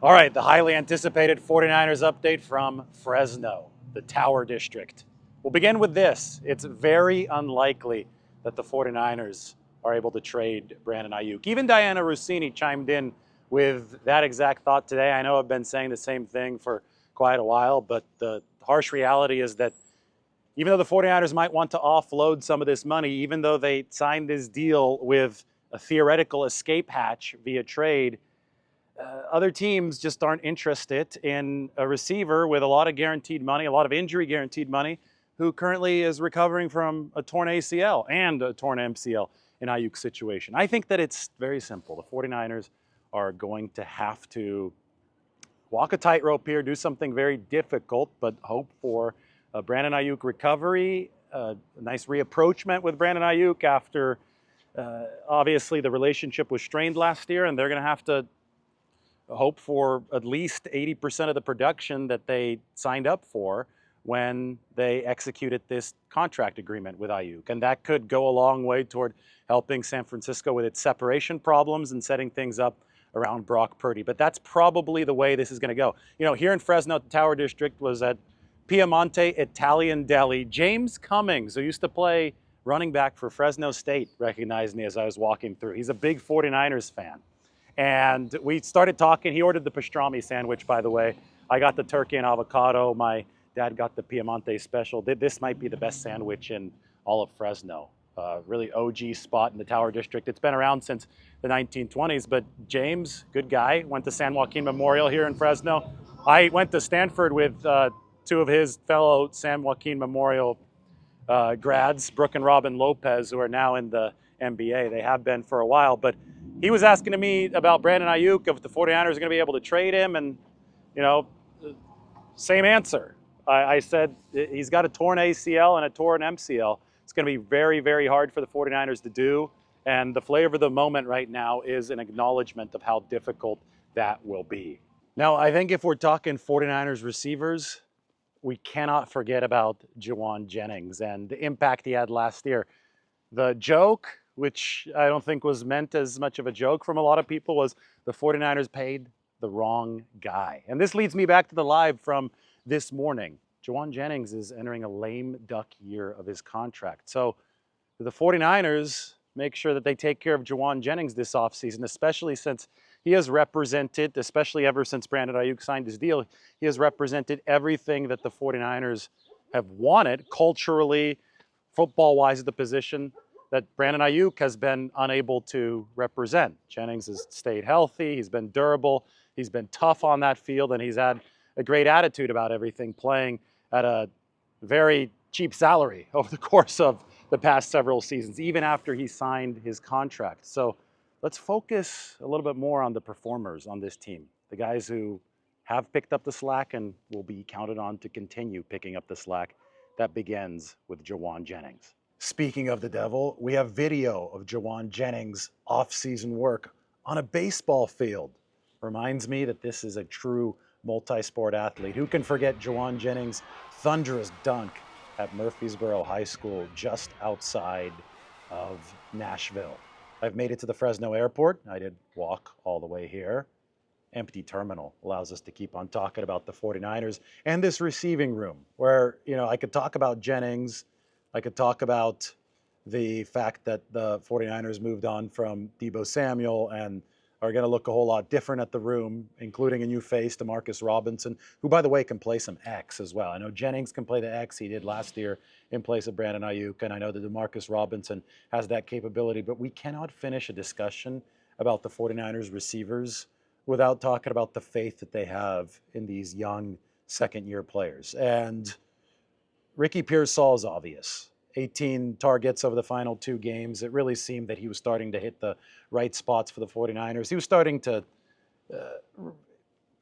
All right, the highly anticipated 49ers update from Fresno, the Tower District. We'll begin with this. It's very unlikely that the 49ers are able to trade Brandon Aiyuk. Even Diana Rossini chimed in with that exact thought today. I know I've been saying the same thing for quite a while, but the harsh reality is that even though the 49ers might want to offload some of this money, even though they signed this deal with a theoretical escape hatch via trade, other teams just aren't interested in a receiver with a lot of guaranteed money, a lot of injury guaranteed money, who currently is recovering from a torn ACL and a torn MCL in Ayuk's situation. I think that it's very simple. The 49ers are going to have to walk a tightrope here, do something very difficult, but hope for a Brandon Aiyuk recovery, a nice reapproachment with Brandon Aiyuk after obviously the relationship was strained last year, and they're going to have to hope for at least 80% of the production that they signed up for when they executed this contract agreement with Aiyuk. And that could go a long way toward helping San Francisco with its separation problems and setting things up around Brock Purdy. But that's probably the way this is going to go. You know, here in Fresno, the Tower District was at Piemonte Italian Deli. James Cummings, who used to play running back for Fresno State, recognized me as I was walking through. He's a big 49ers fan. And we started talking. He ordered the pastrami sandwich, by the way. I got the turkey and avocado. My dad got the Piemonte special. This might be the best sandwich in all of Fresno. Really OG spot in the Tower District. It's been around since the 1920s, but James, good guy, went to San Joaquin Memorial here in Fresno. I went to Stanford with two of his fellow San Joaquin Memorial grads, Brooke and Robin Lopez, who are now in the NBA. They have been for a while, but he was asking to me about Brandon Aiyuk, if the 49ers are going to be able to trade him, and, you know, same answer. I said he's got a torn ACL and a torn MCL. It's going to be very, very hard for the 49ers to do, and the flavor of the moment right now is an acknowledgement of how difficult that will be. Now, I think if we're talking 49ers receivers, we cannot forget about Juwan Jennings and the impact he had last year. The joke, which I don't think was meant as much of a joke from a lot of people, was the 49ers paid the wrong guy. And this leads me back to the live from this morning. Juwan Jennings is entering a lame duck year of his contract. So the 49ers make sure that they take care of Juwan Jennings this offseason, especially since he has represented, especially ever since Brandon Aiyuk signed his deal, he has represented everything that the 49ers have wanted culturally, football-wise at the position that Brandon Aiyuk has been unable to represent. Jennings has stayed healthy, he's been durable, he's been tough on that field, and he's had a great attitude about everything, playing at a very cheap salary over the course of the past several seasons, even after he signed his contract. So let's focus a little bit more on the performers on this team, the guys who have picked up the slack and will be counted on to continue picking up the slack. That begins with Juwan Jennings. Speaking of the devil, we have video of Juwan Jennings' off-season work on a baseball field. Reminds me that this is a true multi-sport athlete. Who can forget Juwan Jennings' thunderous dunk at Murfreesboro High School just outside of Nashville? I've made it to the Fresno airport. I did walk all the way here. Empty terminal allows us to keep on talking about the 49ers and this receiving room where, you know, I could talk about Jennings. I could talk about the fact that the 49ers moved on from Deebo Samuel and are going to look a whole lot different at the room, including a new face, DeMarcus Robinson, who, by the way, can play some X as well. I know Jennings can play the X he did last year in place of Brandon Aiyuk, and I know that DeMarcus Robinson has that capability, but we cannot finish a discussion about the 49ers receivers without talking about the faith that they have in these young second-year players. And Ricky Pearsall is obvious. 18 targets over the final two games. It really seemed that he was starting to hit the right spots for the 49ers. He was starting to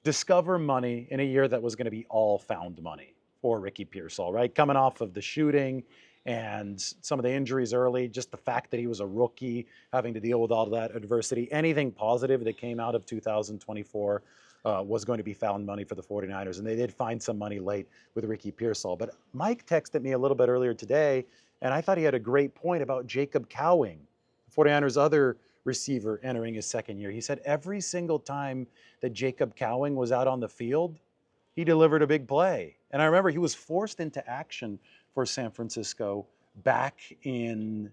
discover money in a year that was going to be all found money for Ricky Pearsall, right? Coming off of the shooting and some of the injuries early, just the fact that he was a rookie, having to deal with all of that adversity. Anything positive that came out of 2024 was going to be found money for the 49ers, and they did find some money late with Ricky Pearsall. But Mike texted me a little bit earlier today, and I thought he had a great point about Jacob Cowing, the 49ers' other receiver entering his second year. He said every single time that Jacob Cowing was out on the field, he delivered a big play. And I remember he was forced into action for San Francisco back in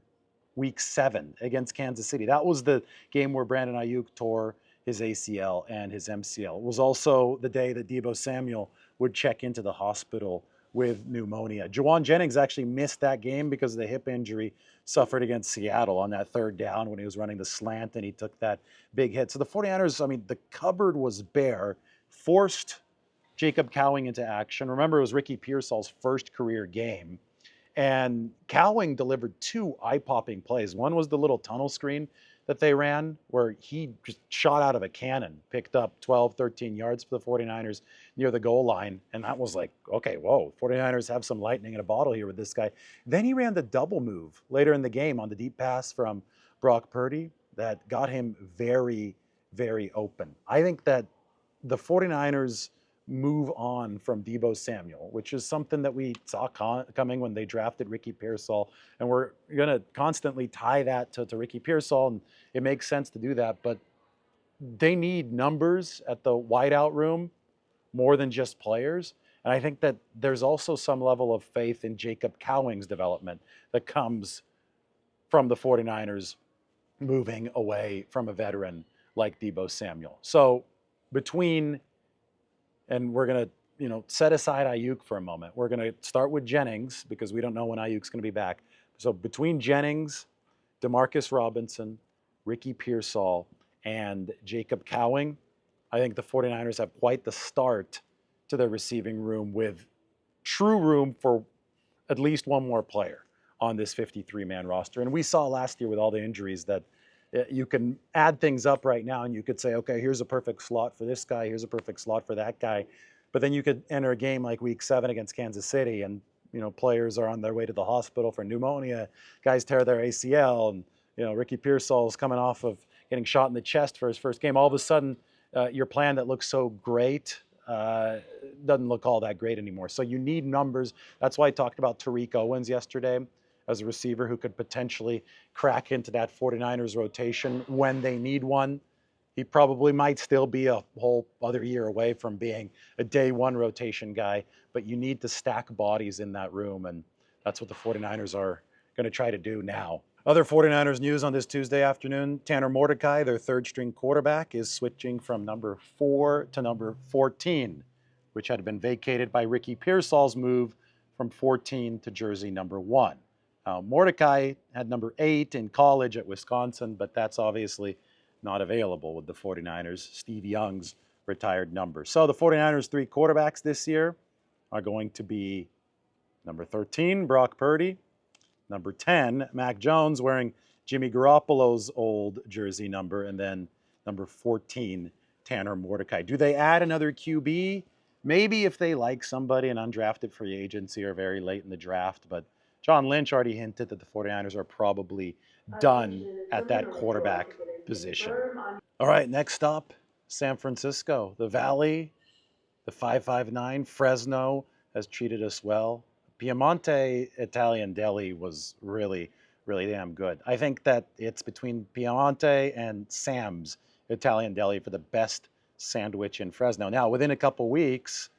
week 7 against Kansas City. That was the game where Brandon Aiyuk tore his ACL and his MCL. It was also the day that Deebo Samuel would check into the hospital with pneumonia. Juwan Jennings actually missed that game because of the hip injury suffered against Seattle on that third down when he was running the slant and he took that big hit. So the 49ers, I mean, the cupboard was bare, forced Jacob Cowing into action. Remember, it was Ricky Pearsall's first career game. And Cowing delivered 2 eye-popping plays. One was the little tunnel screen that they ran where he just shot out of a cannon, picked up 12, 13 yards for the 49ers near the goal line. And that was like, okay, whoa, 49ers have some lightning in a bottle here with this guy. Then he ran the double move later in the game on the deep pass from Brock Purdy that got him very, very open. I think that the 49ers move on from Deebo Samuel, which is something that we saw coming when they drafted Ricky Pearsall. And we're going to constantly tie that to Ricky Pearsall, and it makes sense to do that. But they need numbers at the wideout room more than just players. And I think that there's also some level of faith in Jacob Cowing's development that comes from the 49ers moving away from a veteran like Deebo Samuel. So between, and we're going to, set aside Aiyuk for a moment. We're going to start with Jennings because we don't know when Aiyuk's going to be back. So between Jennings, Demarcus Robinson, Ricky Pearsall, and Jacob Cowing, I think the 49ers have quite the start to their receiving room with true room for at least one more player on this 53-man roster. And we saw last year with all the injuries that you can add things up right now and you could say, okay, here's a perfect slot for this guy, here's a perfect slot for that guy. But then you could enter a game like week 7 against Kansas City and, players are on their way to the hospital for pneumonia, guys tear their ACL, and, Ricky Pearsall is coming off of getting shot in the chest for his first game. All of a sudden, your plan that looks so great doesn't look all that great anymore. So you need numbers. That's why I talked about Tariq Owens yesterday as a receiver who could potentially crack into that 49ers rotation when they need one. He probably might still be a whole other year away from being a day one rotation guy, but you need to stack bodies in that room, and that's what the 49ers are going to try to do now. Other 49ers news on this Tuesday afternoon, Tanner Mordecai, their third string quarterback, is switching from number 4 to number 14, which had been vacated by Ricky Pearsall's move from 14 to jersey number 1. Mordecai had number 8 in college at Wisconsin, but that's obviously not available with the 49ers, Steve Young's retired number. So the 49ers' 3 quarterbacks this year are going to be number 13, Brock Purdy, number 10, Mac Jones, wearing Jimmy Garoppolo's old jersey number, and then number 14, Tanner Mordecai. Do they add another QB? Maybe if they like somebody, an undrafted free agency or very late in the draft, but John Lynch already hinted that the 49ers are probably done at that quarterback position. All right, next up, San Francisco. The Valley, the 559, Fresno has treated us well. Piemonte Italian Deli was really, really damn good. I think that it's between Piemonte and Sam's Italian Deli for the best sandwich in Fresno. Now, within a couple weeks,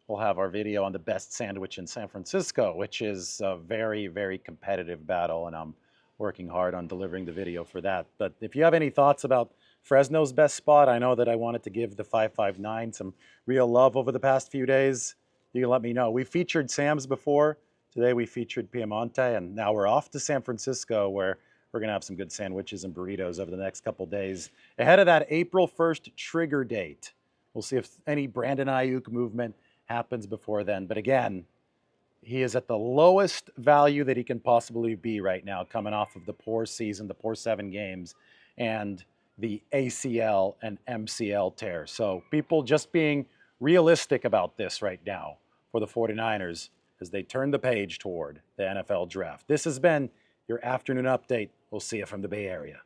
we'll have our video on the best sandwich in San Francisco, which is a very, very competitive battle, and I'm working hard on delivering the video for that. But if you have any thoughts about Fresno's best spot, I know that I wanted to give the 559 some real love over the past few days. You can let me know. We featured Sam's before. Today we featured Piemonte, and now we're off to San Francisco where we're going to have some good sandwiches and burritos over the next couple days. Ahead of that April 1st trigger date, we'll see if any Brandon Aiyuk movement happens before then. But again, he is at the lowest value that he can possibly be right now, coming off of the poor season, the poor 7 games, and the ACL and MCL tear. So people just being realistic about this right now for the 49ers as they turn the page toward the NFL draft. This has been your afternoon update. We'll see you from the Bay Area.